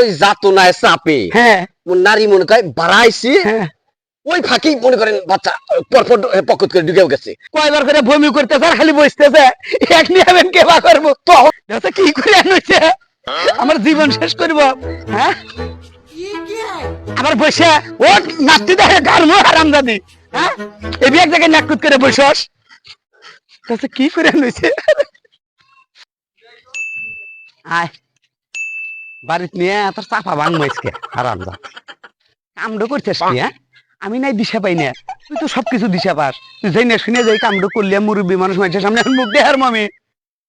ওই যাতনায় চাপে হ্যাঁ নারী মনে করে বাড়াইছি হ্যাঁ ওই ফাঁকি মনে করেন বাচ্চা পরপর পকেট করে ঢুকেও গেছে। কয়বার করে বমি করতেছে আর খালি বসতেছে এক নিয়ে কেবা করবো তো কি করে আনছে আমার জীবন শেষ করবো। হ্যাঁ আবার বসে ও নাচতে দেখে গার্ম আরাম দাদি। হ্যাঁ এবি এক জায়গায় নাকুত করে বসস কি করে আনছে। আয় বাড়িতে নিয়ে তোর চাপা ভাঙমাইসকে আরাম দা কামড়ো করছিস কি? হ্যাঁ আমি নাই দিশা পাই না, তুই তো সবকিছু দিশা পাস। তুই যাই না শুনে যাই কামড়ো করলে মুরব্বী মানুষ মানুষের সামনে মুখ দেহার মামি।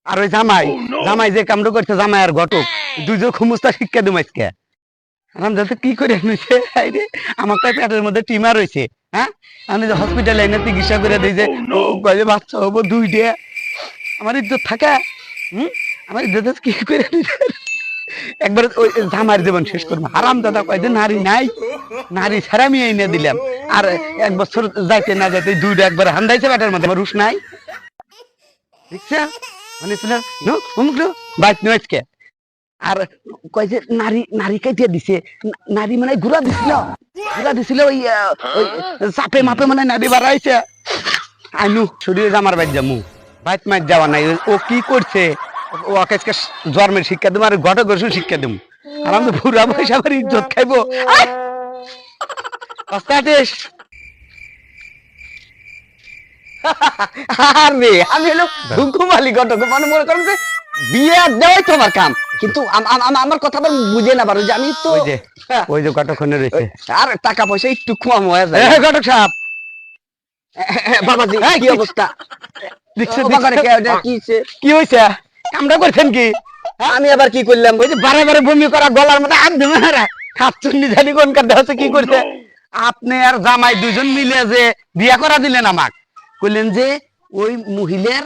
আর ওই জামাই জামাই যে কামড়ো করছে জামাই আর ঘটক দুইজন খুমুস্তা শিক্ষা দুমাইসকে আরাম যাতে কি করে আনছে। আমার তো পেটের মধ্যে টিমার রয়েছে। হ্যাঁ আমি যে হসপিটালে এনে চিকিৎসা করে দিই যে বাচ্চা হবো দুইটা আমার ইজ্জত থাকে। আমার ইজ্জত কি করে একবার ওই জামার জীবন শেষ করবো। হারাম দাদা কয় যে নারী নাই, নারী ছাড়া আমি এনে দিলাম। আর এক বছর যাইতে না যাইতে দুইটা একবার হান্দাইছে পেটের মধ্যে আমার রুশ নাই দেখছা মানে বাইক নয়কে। আর কয় যে নারী নারী কাটিয়ে দিছে, নারী মানে ঘুরা দিছিল ওই চাপে মাপে মানে নারী বাড়াইছে। আইনু শরীরে জামার বাইক যামু বাইক মাইক যাওয়া নাই। ও কি করছে ও আজকে জন্মের শিক্ষা দেবো আর ঘটক ঘোষণ শিক্ষা দেবো। আর আমি বুড়া বয়স আবার ইজ্জত খাইবো। আমি হলো ঘুমালি ঘটক মানে মনে করেন যে বিয়ে দেওয়াই তো আমার কাম, কিন্তু আমার কথা বুঝে না পারো যে আমি তো ওই যে ঘটকনে রয়েছে আর টাকা পয়সা একটু কম হয়ে যায়। ঘটক সাহেব বাবাজি কি অবস্থা? কি হয়েছে কামটা করছেন কি? আমি আবার কি করলাম? ওই যে বারে বারে বমি করা গলার মধ্যে হাত ধুমে খাচ্ছন্নি জানি কোন কাটতে হচ্ছে কি করছে? আপনি আর জামাই দুজন মিলে যে বিয়া করা দিলেন আমাক, কইলেন যে ওই মহিলার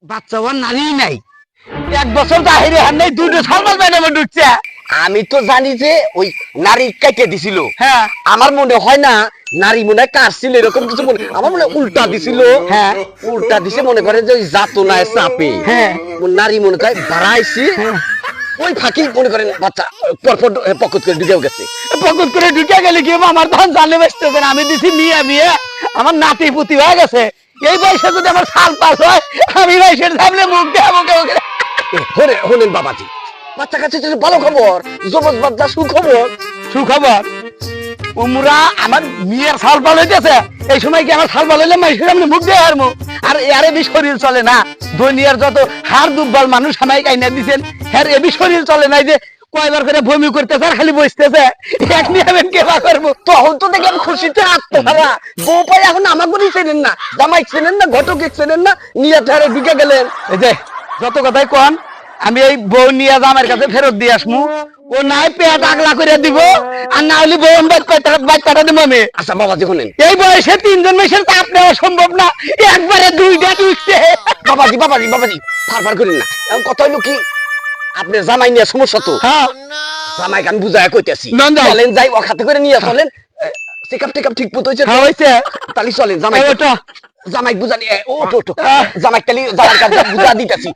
বাচ্চা হওয়ার নারী নাই, এক বছর বাহিরে হার নেই, দুটো সালমান ম্যাডামে ঢুকছে। আমি তো জানি যে ওই নারী কাইটে দিছিল। হ্যাঁ আমার মনে হয় না নারী মনে হয় কাটছিল এরকম কিছু মনে, আমার মনে উল্টা দিছিল। হ্যাঁ উল্টা দিছে মনে করে যে ওই যাতনায় চাপে হ্যাঁ নারী মনে করে বাড়াইছি ওই ফাঁকি মনে করেন বাচ্চা পরপর পকেট করে ঢুকেও গেছে। পকেট করে ঢুকে গেলে কি আমার ধান জানে বেসতেছে না, আমি দিছি মিয়া মিয়া আমার নাতি পুতি হয়ে গেছে। এই বয়সে যদি আমার সাল পাস হয় আমি বয়সের সামনে মুখ দেবো হলেন বাবাজি বাচ্চা কাছে ভালো খবর, জবজ বাচ্চা সুখবর। সুখবর উমরা আমার মেয়ের সাল পাল হইতেছে। এই সময় কি আমার সাল পাল হইলে মাইসের সামনে মুখ দিয়ে হারমো? আর এর এবি শরীর চলে না, দুনিয়ার যত হার দুব্বাল মানুষ আমায় কাইনা দিচ্ছেন হ্যাঁ এবি শরীর চলে নাই যে কয়বার করে বমি করতেছে আর খালি বসতেছে এক নিয়ে কেবা করবো। তখন তো দেখলাম খুশিতে আত্মহারা বউ পাই এখন আমাকে চেনেন না, জামাই চেনেন না, ঘটক চেনেন না, নিয়ে ধারে ঢুকে গেলেন। এই যে যত কথাই কন আমি এই বউ নিয়ে জামাইয়ের কাছে ফেরত দিয়ে আসমু, ও নাই পেট আগলা করে দিব আর না হলে বউ বাচ্চাটা দিব আমি। আচ্ছা বাবাজি শোনেন, এই বয়সে তিনজন মেয়ের চাপ নেওয়া সম্ভব না, একবারে দুইটা ঢুকছে। বাবাজি বাবাজি বাবাজি ফারফার করেন না। এখন কথা হইলো কি আপনার জামাই নিয়ে সমস্যা তো। হ্যাঁ জামাইকে আমি বুঝায় কইতেছি চলেন যাই ও খাতে করে নিয়ে চলেন, চেকআপ টেকআপ ঠিক মতো হয়েছে হয়েছে তাহলে চলেন জামাই জামাই বুঝানি ওটো জামাই তাহলে জামাই কাছে বুঝা দিতেছি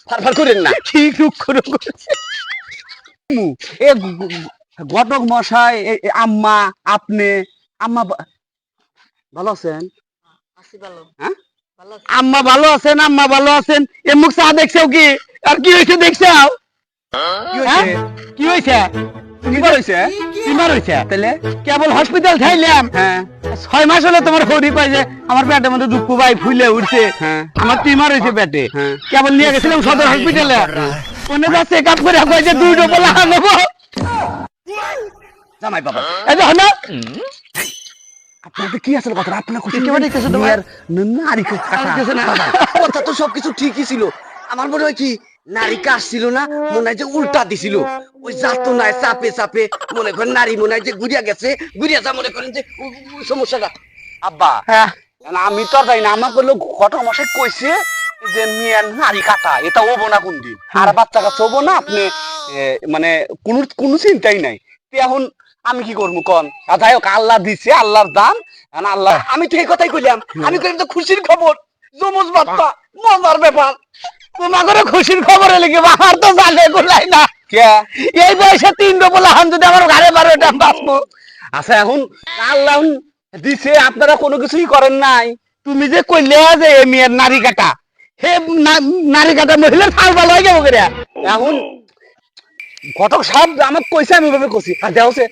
ফারফার করেন না। ঠিক ঘটক মশাই আম্মা আপনি আম্মা ভালো আছেন? আম্মা ভালো আছেন, আম্মা ভালো আছেন। এ মুখ চা দেখছেও কি আর কি হয়েছে দেখছাও? কি হয়েছে? তাহলে কেবল হসপিটাল খাইলাম 6 মাস হলে তোমার হরি পাই যে আমার পেটের মধ্যে দুঃখ ভাই ফুলে উঠছে, আমার টিমার হয়েছে পেটে। কেবল নিয়ে গেছিলাম সদর হসপিটালে, ওনে যা চেক আপ করে কয় যে 2 ডোজ লাগাবো। জামাই বাবা এই দেখো না আপনাদের কি আসলে কথা আপনারা খুশি কেমন দেখতেছে তোমার নারী কথা তো সবকিছু ঠিকই ছিল। আমার মনে হয় কি নারী কাটছিল না, মনে হয় যে উল্টা দিছিল ওই যাতনায় চাপে চাপে মনে করেন নারী মনে হয় যে ঘুরিয়া গেছে, ঘুরিয়া যা মনে করেন যে সমস্যাটা। আব্বা আমি তো জানি না, আমার বললো ঘটক মশাই কইছে যে মেয়ে নারী কাটা এটা হবো না কোনদিন, আর বাচ্চা কাচ্চা হবো না, আপনি মানে কোনো চিন্তাই নাই। এখন আমি কি করবো কন? যাই হোক আল্লাহ দিছে, আল্লাহর দান আল্লাহ। আমি তো এই কথাই কইলাম, আমি কইলাম তো খুশির খবর, জমজ বাচ্চা মজার ব্যাপার। তোমার খুশির খবর লেগে আমার তো জানে গোলাই না। কে এই বয়সে 3 বলা হান যদি আমার ঘরে 12টা বাঁচবো। আচ্ছা এখন আল্লাহ দিছে আপনারা কোনো কিছুই করেন নাই। তুমি যে কইলে যে এ মেয়ের নারী কাটা, হে নারী কাটা মহিলার ফাল ভালো হয়ে গেল করে। এখন ঘটক সাহেব আমাকে কইছে, আমি ভাবে কইছি আর দেওছে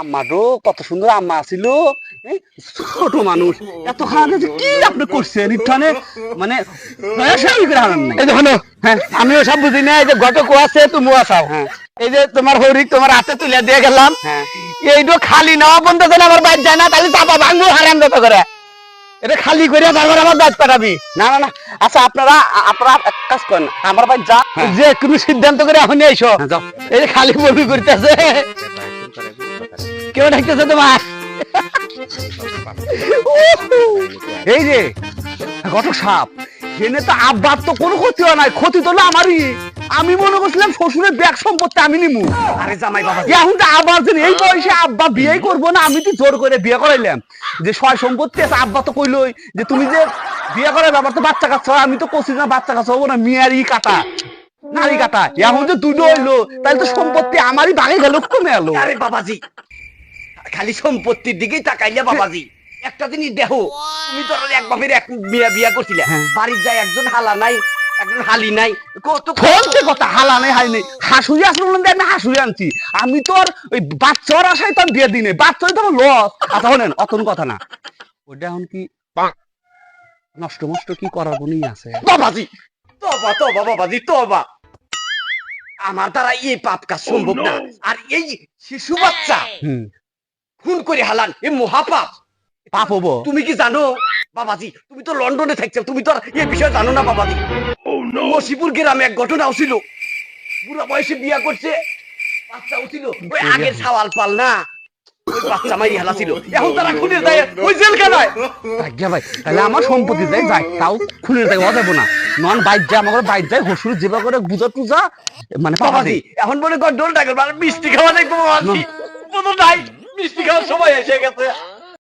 আম্মারও কত সুন্দর আম্মা ছিল, ছোট মানুষ এত খারাপ কি আপনি করছেন ইঠানে মানে এই দেখো হ্যাঁ আমিও সব বুঝি না। এই যে ঘটক আছে তুমিও আসাও, হ্যাঁ এই যে তোমার হরিক তোমার হাতে তুলে দিয়ে গেলাম, হ্যাঁ এইটা খালি নেওয়া বন্ধ করে আমার বাইর যায় না, তাহলে চাপা ভাঙবো হারাম যত করে এটা খালি করে তারপর আমার বাইর পাঠাবি। না না না আচ্ছা আপনারা আপনারা এক কাজ করেন, আমার বাইর যা যে কোনো সিদ্ধান্ত করে এখনই আইসো। এই যে খালি বমি করতেছে, কেউ ডাকতেছে তোমার? এই যে ঘটক সাপ জেনে তো আব্বার তো কোনো ক্ষতি হয় নাই, ক্ষতি তো না আমারই। আমি মনে করছিলাম শ্বশুরের ব্যাগ সম্পত্তি আমি নিমু। আরে জামাই বাবা এখন তো আবার যে এই বয়সে আব্বা বিয়ে করবো না, আমি তো জোর করে বিয়ে করাইলাম যে সয় সম্পত্তি আছে। আব্বা তো কইলই যে তুমি যে বিয়ে করার ব্যাপার তো বাচ্চা কাচ্চা, আমি তো কছি না বাচ্চা কাচ্চা হবো না, মিয়ারি কাটা নারী কাটা। এখন যে দুটো হইলো তাহলে তো সম্পত্তি আমারই ভাগে গেল, কমে এলো। আরে বাবাজি খালি সম্পত্তির দিকেই তাকাইলে বাবাজি একটা জিনিস দেখো, তুমি তো এক বাপের এক বিয়া করছিলে, বাড়ির যায় একজন হালা নাই একজন হালি নাই, কত ফোনতে কথা হালা নেই হাই নেই হাসুরি আসলে আমি হাসুরি আনছি। আমি তোর ওই বাচ্চার আশায় তো আমি বিয়ে দিই নাই, বাচ্চাই তো লস। আচ্ছা শোনেন অতন কথা না, ওটা এখন কি নষ্ট মষ্ট কি করার কোনই আছে? বাবাজি তবা তবা বাবাজি তবা, আমার দ্বারা এই পাপ কাজ সম্ভব না। আর এই শিশু বাচ্চা খুন করে হালান এ মহাপাপ, পাপ হবো। তুমি কি জানো বাবাজি? তুমি তো লন্ডনে থাকছো, তুমি তো আর এই বিষয়ে জানো না বাবাজি। মসিপুর গ্রামে এক ঘটনা ছিল, বুড়া বয়সে বিয়া করছে, বাচ্চা ছিল, ওই আগের সাওয়াল পাল না, ওই বাচ্চা মাই হালা ছিল। এখন তারা খুলে দেয় ওই জেলখানায়। ভাই তাহলে আমার সম্পত্তি দেয় যাই, তাও খুলে দেয় যাবো না, নন বাইর যায় আমার বাইর যায় হসুর যেবা করে বুঝা টুজা মানে বাবাজি এখন মনে কর ডোল টাকা মিষ্টি খাওয়া দেখবো বাবাজি, নাই মিষ্টি খাওয়ার সময় এসে গেছে।